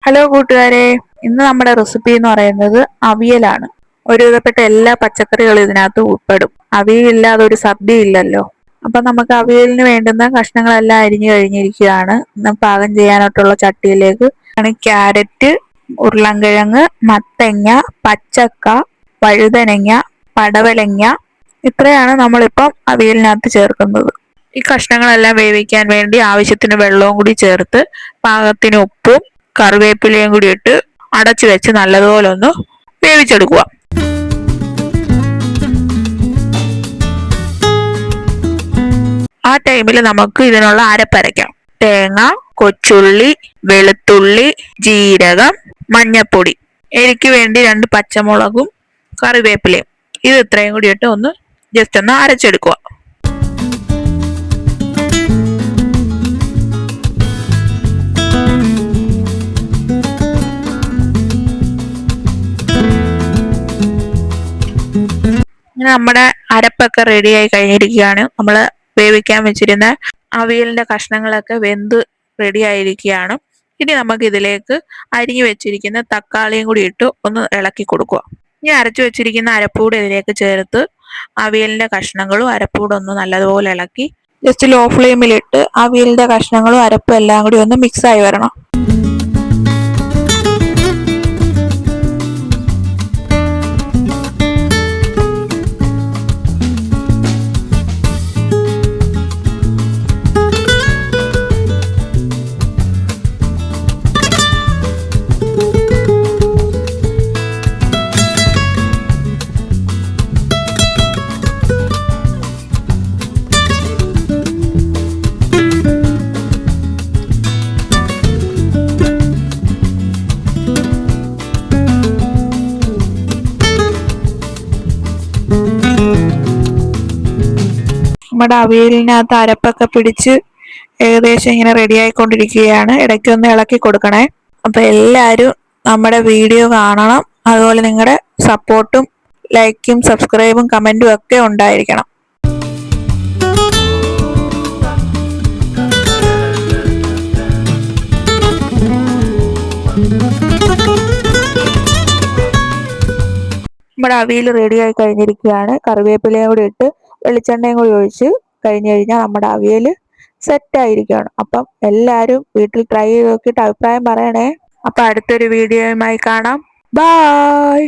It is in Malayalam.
ഹലോ കൂട്ടുകാരെ, ഇന്ന് നമ്മുടെ റെസിപ്പി എന്ന് പറയുന്നത് അവിയലാണ്. ഒരുവിധപ്പെട്ട എല്ലാ പച്ചക്കറികളും ഇതിനകത്ത് ഉൾപ്പെടും. അവിയലില്ലാതെ ഒരു സദ്യ ഇല്ലല്ലോ. അപ്പൊ നമുക്ക് അവിയലിന് വേണ്ടുന്ന കഷ്ണങ്ങളെല്ലാം അരിഞ്ഞു കഴിഞ്ഞിരിക്കുകയാണ്. ഇന്ന് പാകം ചെയ്യാനായിട്ടുള്ള ചട്ടിയിലേക്ക് ക്യാരറ്റ്, ഉരുളൻകിഴങ്ങ്, മത്തങ്ങ, പച്ചക്ക, വഴുതനങ്ങ, പടവലങ്ങ, ഇത്രയാണ് നമ്മളിപ്പം അവിയലിനകത്ത് ചേർക്കുന്നത്. ഈ കഷ്ണങ്ങളെല്ലാം വേവിക്കാൻ വേണ്ടി ആവശ്യത്തിന് വെള്ളവും കൂടി ചേർത്ത് പാകത്തിന് ഉപ്പും കറിവേപ്പിലയും കൂടി ഇട്ട് അടച്ചു വെച്ച് നല്ലതുപോലെ ഒന്ന് വേവിച്ചെടുക്കുക. ആ ടൈമിൽ നമുക്ക് ഇതിനുള്ള അരപ്പരയ്ക്കാം. തേങ്ങ, കൊച്ചുള്ളി, വെളുത്തുള്ളി, ജീരകം, മഞ്ഞപ്പൊടി, എരിക്ക് വേണ്ടി 2 പച്ചമുളകും കറിവേപ്പിലയും, ഇത് ഇത്രയും കൂടി ഇട്ട് ഒന്ന് ജസ്റ്റ് ഒന്ന് അരച്ചെടുക്കുക. നമ്മുടെ അരപ്പൊക്കെ റെഡിയായി കഴിഞ്ഞിരിക്കുകയാണ്. നമ്മൾ വേവിക്കാൻ വെച്ചിരുന്ന അവിയലിന്റെ കഷ്ണങ്ങളൊക്കെ വെന്ത് റെഡി ആയിരിക്കുകയാണ്. ഇനി നമുക്ക് ഇതിലേക്ക് അരിഞ്ഞു വെച്ചിരിക്കുന്ന തക്കാളിയും കൂടി ഇട്ട് ഒന്ന് ഇളക്കി കൊടുക്കുക. ഇനി അരച്ചു വെച്ചിരിക്കുന്ന അരപ്പൂട് ഇതിലേക്ക് ചേർത്ത് അവിയലിന്റെ കഷ്ണങ്ങളും അരപ്പൂടും ഒന്ന് നല്ലതുപോലെ ഇളക്കി ജസ്റ്റ് ലോ ഫ്ലെയിമിലിട്ട് അവിയലിന്റെ കഷ്ണങ്ങളും അരപ്പും എല്ലാം കൂടി ഒന്ന് മിക്സ് ആയി വരണം. നമ്മുടെ അവിയലിനകത്ത് അരപ്പൊക്കെ പിടിച്ച് ഏകദേശം ഇങ്ങനെ റെഡി ആയിക്കൊണ്ടിരിക്കുകയാണ്. ഇടയ്ക്കൊന്ന് ഇളക്കി കൊടുക്കണേ. അപ്പൊ എല്ലാവരും നമ്മുടെ വീഡിയോ കാണണം. അതുപോലെ നിങ്ങളുടെ സപ്പോർട്ടും ലൈക്കും സബ്സ്ക്രൈബും കമന്റും ഒക്കെ ഉണ്ടായിരിക്കണം. നമ്മുടെ അവിയൽ റെഡിയായി കഴിഞ്ഞിരിക്കുകയാണ്. കറിവേപ്പിലയും കൂടി ഇട്ട് വെളിച്ചെണ്ണയും കൂടി ഒഴിച്ച് കഴിഞ്ഞു കഴിഞ്ഞാൽ നമ്മുടെ അവിയൽ സെറ്റ് ആയിരിക്കുകയാണ്. അപ്പം എല്ലാവരും വീട്ടിൽ ട്രൈ ചെയ്ത് നോക്കിയിട്ട് അഭിപ്രായം പറയണേ. അപ്പൊ അടുത്തൊരു വീഡിയോയുമായി കാണാം. ബൈ.